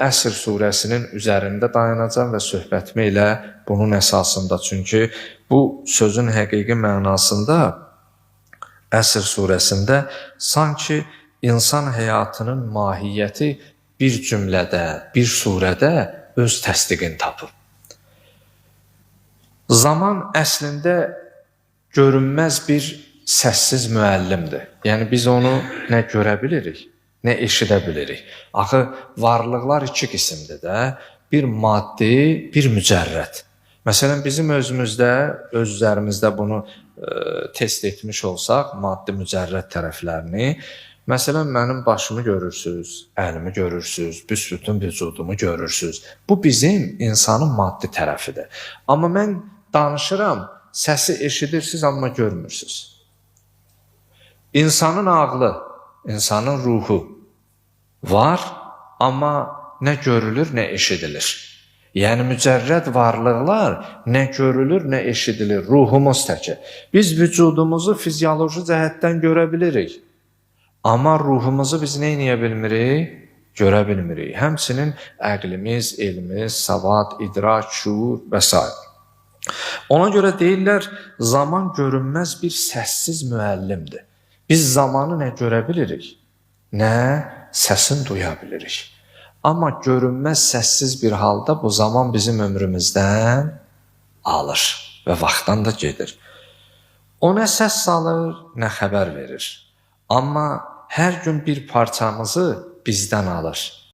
Əsr surəsinin üzərində dayanacam və söhbətimi elə bunun əsasında. Çünki bu sözün həqiqi mənasında Əsr surəsində sanki insan həyatının mahiyyəti bir cümlədə, bir surədə öz təsdiqini tapıb. Zaman əslində görünməz bir səssiz müəllimdir. Yəni biz onu nə görə bilirik, nə eşidə bilirik. Axı varlıqlar iki qismdir də. Bir maddi, bir mücərrəd. Məsələn, bizim özümüzdə, öz üzərimizdə bunu test etmiş olsaq, maddi mücərrəd tərəflərini, məsələn, mənim başımı görürsünüz, əlimi görürsünüz, büsbütün vücudumu görürsünüz. Bu bizim insanın maddi tərəfidir. Amma mən danışıram, səsi eşidirsiniz, amma görmürsünüz. İnsanın ağlı, insanın ruhu var, amma nə görülür, nə eşidilir. Yəni, mücərrəd varlıqlar nə görülür, nə eşidilir, ruhumuz təki. Biz vücudumuzu fizioloji cəhətdən görə bilirik. Amma ruhumuzu biz nə edə bilmirik? Görə bilmirik. Həmçinin əqlimiz, elmimiz, savad, idrak, şuur və s. Ona görə deyirlər, zaman görünməz bir səssiz müəllimdir. Biz zamanı nə görə bilirik, nə səsini duya bilirik. Amma görünməz səssiz bir halda bu zaman bizim ömrümüzdən alır və vaxtdan da gedir. O nə səs salır, nə xəbər verir. Amma hər gün bir parçamızı bizdən alır.